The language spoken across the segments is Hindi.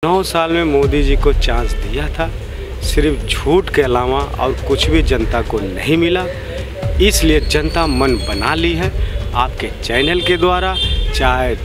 9 साल में मोदी जी को चांस दिया था, सिर्फ झूठ के अलावा और कुछ भी जनता को नहीं मिला। इसलिए जनता मन बना ली है आपके चैनल के द्वारा, चाहे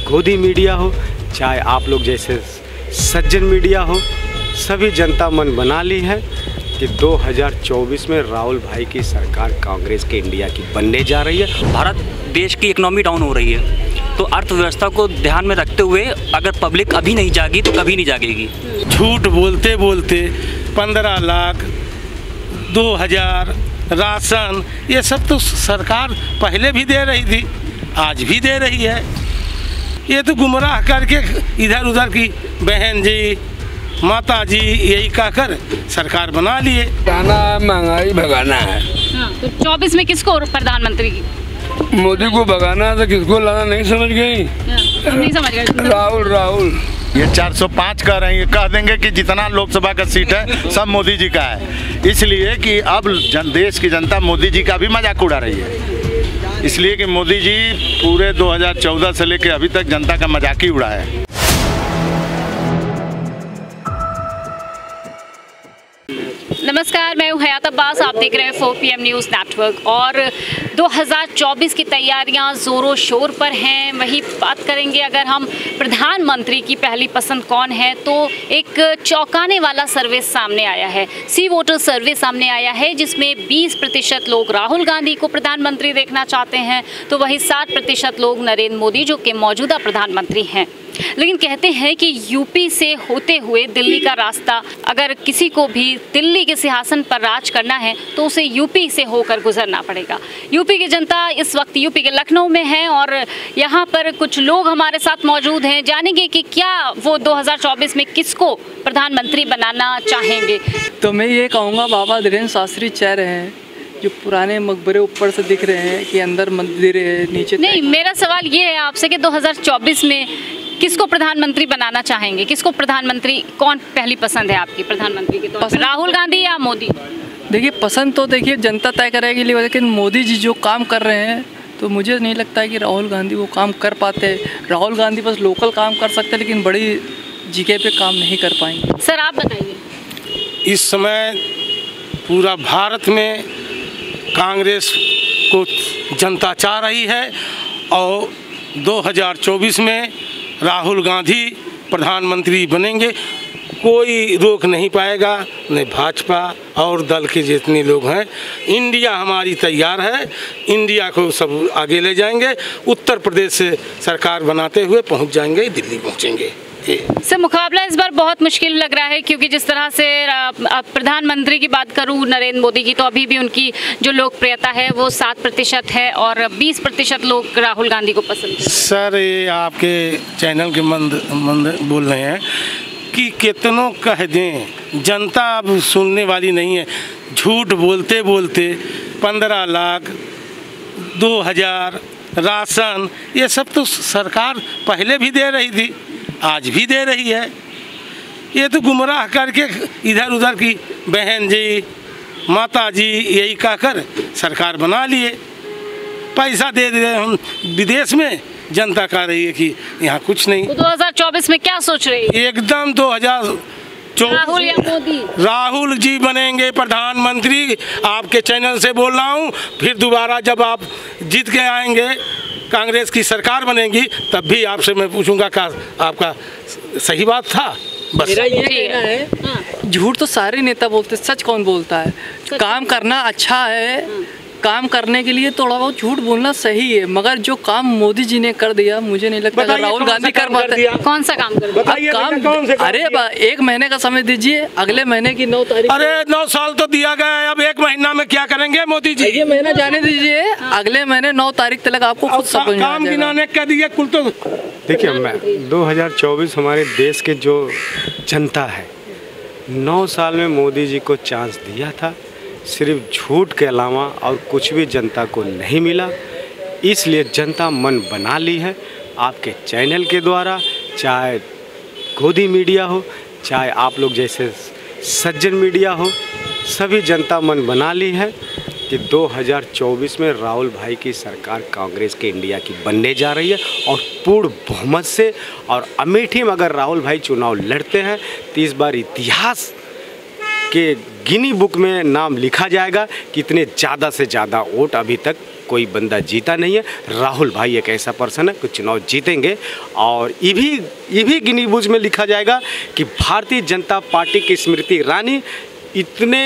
गोदी मीडिया हो, चाहे आप लोग जैसे सज्जन मीडिया हो, सभी जनता मन बना ली है कि 2024 में राहुल भाई की सरकार कांग्रेस के इंडिया की बनने जा रही है। भारत देश की इकोनॉमी डाउन हो रही है, तो अर्थव्यवस्था को ध्यान में रखते हुए अगर पब्लिक अभी नहीं जागी तो कभी नहीं जागेगी। झूठ बोलते बोलते 15 लाख 2000 राशन, ये सब तो सरकार पहले भी दे रही थी, आज भी दे रही है। ये तो गुमराह करके इधर उधर की बहन जी, माता जी यही कहकर सरकार बना लिए। महंगाई भगाना है। तो 24 में किसको प्रधानमंत्री की? मोदी को भगाना है तो किसको लाना, नहीं समझ गई? नहीं समझ गए। राहुल ये 405 कह रहे हैं, कह देंगे कि जितना लोकसभा का सीट है सब मोदी जी का है, इसलिए कि अब देश की जनता मोदी जी का भी मजाक उड़ा रही है। इसलिए कि मोदी जी पूरे 2014 से लेकर अभी तक जनता का मजाक ही उड़ाया है। नमस्कार, मैं हूं हयात अब्बास, आप देख रहे हैं 4 PM न्यूज़ नेटवर्क। और 2024 की तैयारियां ज़ोरों शोर पर हैं। वही बात करेंगे, अगर हम प्रधानमंत्री की पहली पसंद कौन है, तो एक चौंकाने वाला सर्वे सामने आया है। सी वोटर सर्वे सामने आया है, जिसमें 20% लोग राहुल गांधी को प्रधानमंत्री देखना चाहते हैं, तो वही 60% लोग नरेंद्र मोदी, जो कि मौजूदा प्रधानमंत्री हैं। लेकिन कहते हैं कि यूपी से होते हुए दिल्ली का रास्ता, अगर किसी को भी दिल्ली के सिंहासन पर राज करना है तो उसे यूपी से होकर गुजरना पड़ेगा। यूपी की जनता इस वक्त यूपी के लखनऊ में है और यहाँ पर कुछ लोग हमारे साथ मौजूद हैं। जानेंगे कि क्या वो 2024 में किसको प्रधानमंत्री बनाना चाहेंगे। तो मैं ये कहूँगा, बाबा धीरेन्द्र शास्त्री चाह रहे हैं, जो पुराने मकबरे ऊपर से दिख रहे हैं कि अंदर मंदिर है, नीचे नहीं। मेरा सवाल ये है आपसे कि 2024 में किसको प्रधानमंत्री बनाना चाहेंगे, किसको प्रधानमंत्री, कौन पहली पसंद है आपकी प्रधानमंत्री के तौर पर, राहुल गांधी या मोदी? देखिए, पसंद तो देखिए जनता तय करेगी, लेकिन मोदी जी जो काम कर रहे हैं तो मुझे नहीं लगता है कि राहुल गांधी वो काम कर पाते हैं। राहुल गांधी बस लोकल काम कर सकते हैं, लेकिन बड़ी जगह पे काम नहीं कर पाएंगे। सर, आप बताइए। इस समय पूरा भारत में कांग्रेस को जनता चाह रही है और 2024 में राहुल गांधी प्रधानमंत्री बनेंगे। कोई रोक नहीं पाएगा, नहीं भाजपा और दल के जितने लोग हैं। इंडिया हमारी तैयार है, इंडिया को सब आगे ले जाएंगे। उत्तर प्रदेश से सरकार बनाते हुए पहुंच जाएंगे, दिल्ली पहुंचेंगे। सर, मुकाबला इस बार बहुत मुश्किल लग रहा है, क्योंकि जिस तरह से प्रधानमंत्री की बात करूं नरेंद्र मोदी की, तो अभी भी उनकी जो लोकप्रियता है वो 7% है और 20% लोग राहुल गांधी को पसंद हैं। सर, ये आपके चैनल के मंद बोल रहे हैं कि कितनों कह दें, जनता अब सुनने वाली नहीं है। झूठ बोलते बोलते 15 लाख 2000 राशन, ये सब तो सरकार पहले भी दे रही थी, आज भी दे रही है। ये तो गुमराह करके इधर उधर की बहन जी, माता जी यही कहकर सरकार बना लिए। पैसा दे रहे हम विदेश में, जनता कह रही है कि यहाँ कुछ नहीं। तो 2024 में क्या सोच रही है? एकदम 2024 राहुल या मोदी? राहुल जी बनेंगे प्रधानमंत्री। आपके चैनल से बोल रहा हूँ, फिर दोबारा जब आप जीत के आएंगे, कांग्रेस की सरकार बनेगी, तब भी आपसे मैं पूछूंगा का आपका सही बात था। बस मेरा ये कहना है, झूठ तो सारे नेता बोलते, सच कौन बोलता है? काम करना अच्छा है, काम करने के लिए थोड़ा बहुत झूठ बोलना सही है, मगर जो काम मोदी जी ने कर दिया, मुझे नहीं लगता अगर राहुल गांधी कर पाते। कौन सा काम कर दिया? काम, अरे 1 महीने का समय दीजिए, अगले महीने की 9 तारीख। अरे 9 साल तो दिया गया है, अब 1 महीना में क्या करेंगे मोदी जी? ये महीना जाने दीजिए, अगले महीने 9 तारीख तक आपको खुद समझ में आ काम गिनाने कर दिए कुल। तो देखिए, मैं 2024 हमारे देश के जो जनता है, 9 साल में मोदी जी को चांस दिया था, सिर्फ झूठ के अलावा और कुछ भी जनता को नहीं मिला। इसलिए जनता मन बना ली है आपके चैनल के द्वारा, चाहे गोदी मीडिया हो, चाहे आप लोग जैसे सज्जन मीडिया हो, सभी जनता मन बना ली है कि 2024 में राहुल भाई की सरकार कांग्रेस के इंडिया की बनने जा रही है और पूर्ण बहुमत से। और अमेठी में अगर राहुल भाई चुनाव लड़ते हैं तो इस बार इतिहास के गिनी बुक में नाम लिखा जाएगा कि इतने ज़्यादा से ज़्यादा वोट अभी तक कोई बंदा जीता नहीं है। राहुल भाई एक ऐसा पर्सन है कि चुनाव जीतेंगे और ये भी गिनी बुक में लिखा जाएगा कि भारतीय जनता पार्टी की स्मृति ईरानी इतने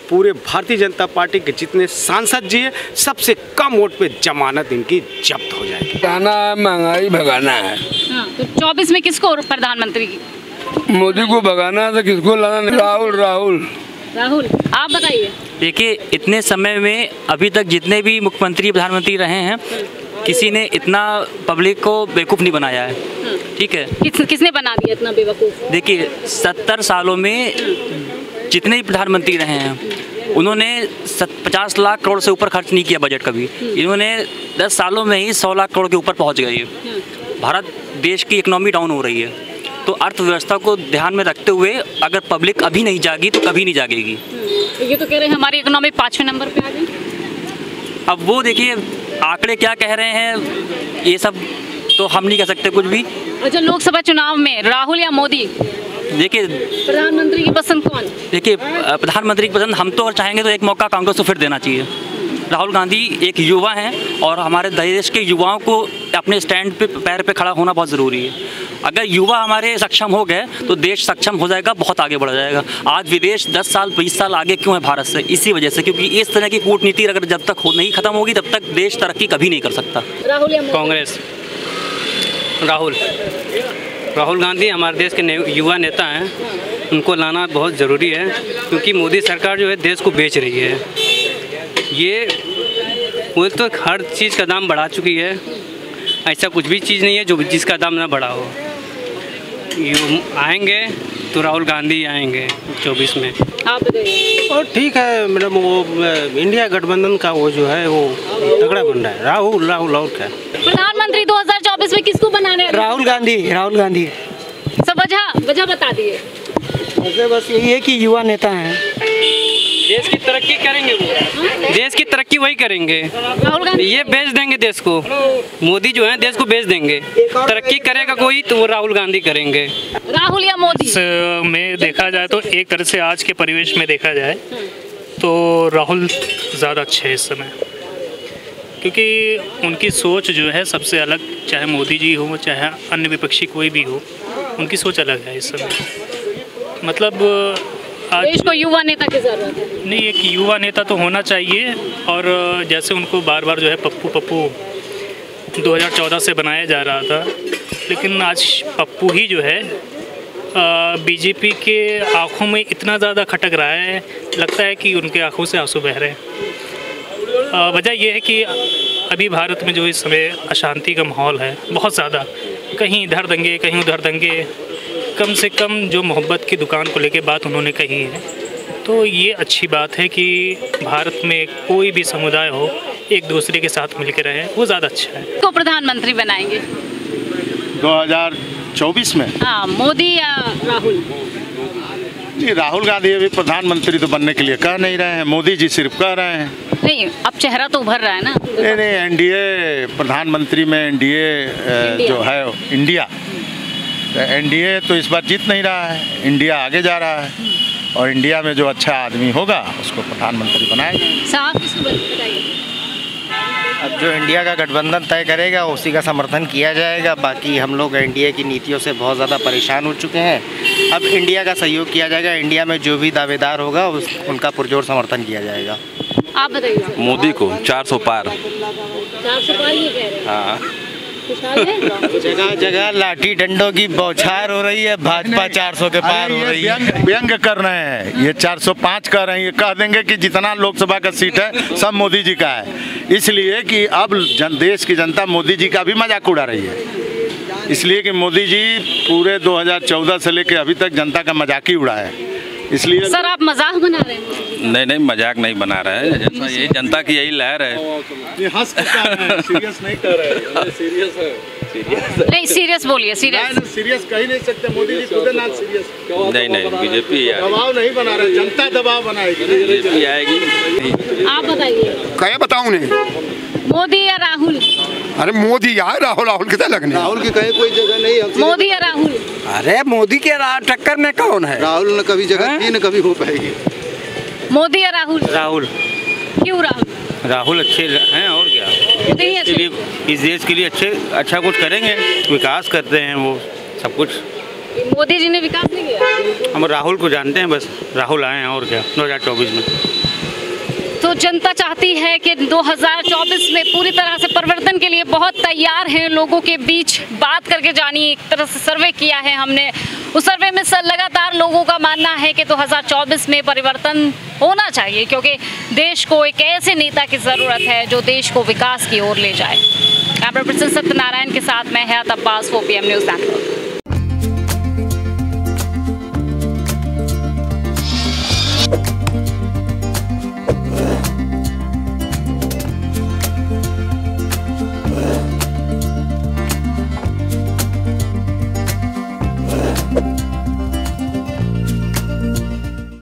पूरे भारतीय जनता पार्टी के जितने सांसद जी हैं सबसे कम वोट पे जमानत इनकी जब्त हो जाएगी। गाना महंगाई भगाना है। तो 24 में किसको प्रधानमंत्री की? मोदी को भगाना है तो किसको लाना? राहुल। आप बताइए। देखिए, इतने समय में अभी तक जितने भी मुख्यमंत्री प्रधानमंत्री रहे हैं किसी ने इतना पब्लिक को बेवकूफ़ नहीं बनाया है। ठीक है, किसने बना दिया इतना बेवकूफ़? देखिए 70 सालों में जितने भी प्रधानमंत्री रहे हैं उन्होंने 50 लाख करोड़ से ऊपर खर्च नहीं किया बजट कभी। इन्होंने 10 सालों में ही 100 लाख करोड़ के ऊपर पहुंच गए। भारत देश की इकोनॉमी डाउन हो रही है, तो अर्थव्यवस्था को ध्यान में रखते हुए अगर पब्लिक अभी नहीं जागी तो कभी नहीं जागेगी। तो ये तो कह रहे हैं हमारी इकोनॉमी 5वें नंबर पे आ गई। अब वो देखिए आंकड़े क्या कह रहे हैं, ये सब तो हम नहीं कह सकते कुछ भी। अच्छा, लोकसभा चुनाव में राहुल या मोदी? देखिए प्रधानमंत्री की पसंद कौन? देखिए प्रधानमंत्री की पसंद हम तो अगर चाहेंगे तो एक मौका कांग्रेस को फिर देना चाहिए। राहुल गांधी एक युवा हैं और हमारे देश के युवाओं को अपने स्टैंड पे पैर पे खड़ा होना बहुत ज़रूरी है। अगर युवा हमारे सक्षम हो गए तो देश सक्षम हो जाएगा, बहुत आगे बढ़ जाएगा। आज विदेश 10 साल 20 साल आगे क्यों है भारत से? इसी वजह से, क्योंकि इस तरह की कूटनीति अगर जब तक नहीं ख़त्म होगी तब तक देश तरक्की कभी नहीं कर सकता। राहुल या कांग्रेस? राहुल गांधी हमारे देश के युवा नेता हैं, उनको लाना बहुत ज़रूरी है क्योंकि मोदी सरकार जो है देश को बेच रही है। ये वो तो हर चीज़ का दाम बढ़ा चुकी है, ऐसा कुछ भी चीज़ नहीं है जो जिसका दाम ना बढ़ा हो। आएंगे तो राहुल गांधी आएंगे 24 में। आप बताइए। और ठीक है मैडम, वो इंडिया गठबंधन का वो जो है वो तगड़ा बन रहा है। राहुल और क्या प्रधानमंत्री 2024 में किसको बनाने? राहुल गांधी। सब वजह बता दिए। बस यही है कि युवा नेता हैं, देश की तरक्की करेंगे वो, देश की तरक्की वही करेंगे। राहुल गांधी ये बेच देंगे देश को, मोदी जो है देश को बेच देंगे। तरक्की करेगा कोई तो वो राहुल गांधी करेंगे। राहुल या मोदी में देखा जाए तो एक तरह से आज के परिवेश में देखा जाए तो राहुल ज़्यादा अच्छे है इस समय, क्योंकि उनकी सोच जो है सबसे अलग, चाहे मोदी जी हो चाहे अन्य विपक्षी कोई भी हो, उनकी सोच अलग है इस समय। मतलब आज देश को युवा नेता की जरूरत है। नहीं, एक युवा नेता तो होना चाहिए। और जैसे उनको बार बार जो है पप्पू 2014 से बनाया जा रहा था, लेकिन आज पप्पू ही जो है बीजेपी के आँखों में इतना ज़्यादा खटक रहा है, लगता है कि उनके आँखों से आंसू बह रहे हैं। वजह यह है कि अभी भारत में जो इस समय अशांति का माहौल है बहुत ज़्यादा, कहीं इधर दंगे कहीं उधर दंगे। कम से कम जो मोहब्बत की दुकान को लेके बात उन्होंने कही है, तो ये अच्छी बात है कि भारत में कोई भी समुदाय हो एक दूसरे के साथ मिलकर रहे, वो ज़्यादा अच्छा है। को प्रधानमंत्री बनाएंगे 2024 में? हाँ, मोदी या राहुल? जी, राहुल गांधी अभी प्रधानमंत्री तो बनने के लिए कह नहीं रहे हैं, मोदी जी सिर्फ कह रहे हैं। नहीं, अब चेहरा तो उभर रहा है ना। नहीं, एनडीए प्रधानमंत्री में एनडीए जो है इंडिया, एनडीए तो इस बार जीत नहीं रहा है, इंडिया आगे जा रहा है और इंडिया में जो अच्छा आदमी होगा उसको प्रधानमंत्री बनाएंगे। साहब किसको बताइए? अब जो इंडिया का गठबंधन तय करेगा उसी का समर्थन किया जाएगा। बाकी हम लोग एनडीए की नीतियों से बहुत ज़्यादा परेशान हो चुके हैं, अब इंडिया का सहयोग किया जाएगा। इंडिया में जो भी दावेदार होगा उनका पुरजोर समर्थन किया जाएगा। आप बताइए। मोदी को 400 पार। 400 पार ही कह रहे हैं। हाँ, जगह जगह लाठी डंडों की बौछार हो रही है, भाजपा 400 के पार हो रही है। व्यंग कर रहे हैं, ये 405 कह रहे हैं, ये कह देंगे कि जितना लोकसभा का सीट है सब मोदी जी का है, इसलिए कि अब देश की जनता मोदी जी का भी मजाक उड़ा रही है। इसलिए कि मोदी जी पूरे 2014 से लेकर अभी तक जनता का मजाक ही उड़ा है। इसलिए सर आप मजाक बना रहे हैं? नहीं मजाक नहीं बना रहे हैं, जैसा यही जनता की यही लहर है। ये हंस के कह रहे हैं, सीरियस नहीं कर रहे हैं। सीरियस है, नहीं सीरियस बोलिए, सीरियस। सीरियस कह ही नहीं सकते, मोदी जी खुद ना सीरियस। नहीं बीजेपी दबाव नहीं बना रहे, जनता दबाव बनाएगी, बीजेपी आएगी। आप बताइए क्या बताऊँ उन्हें, मोदी या राहुल? अरे मोदी यार, राहुल कितना लगने, राहुल की कहीं कोई जगह नहीं है। मोदी या राहुल? अरे मोदी के टक्कर में कौन है? राहुल न कभी जगह थी न कभी हो पाएगी। मोदी या राहुल? राहुल। क्यों राहुल? राहुल अच्छे हैं और क्या, इस देश के लिए अच्छा कुछ करेंगे, विकास करते हैं वो सब कुछ। मोदी जी ने विकास नहीं किया? हम राहुल को जानते हैं, बस राहुल आए हैं और क्या 2024 में। तो जनता चाहती है कि 2024 में पूरी तरह से परिवर्तन के लिए बहुत तैयार हैं। लोगों के बीच बात करके जानिए, एक तरह से सर्वे किया है हमने, उस सर्वे में लगातार लोगों का मानना है कि 2024 में परिवर्तन होना चाहिए, क्योंकि देश को एक ऐसे नेता की ज़रूरत है जो देश को विकास की ओर ले जाए। कैमरा पर्सन सत्यनारायण के साथ मैं हयात अब्बास, 4PM न्यूज़ नेटवर्क।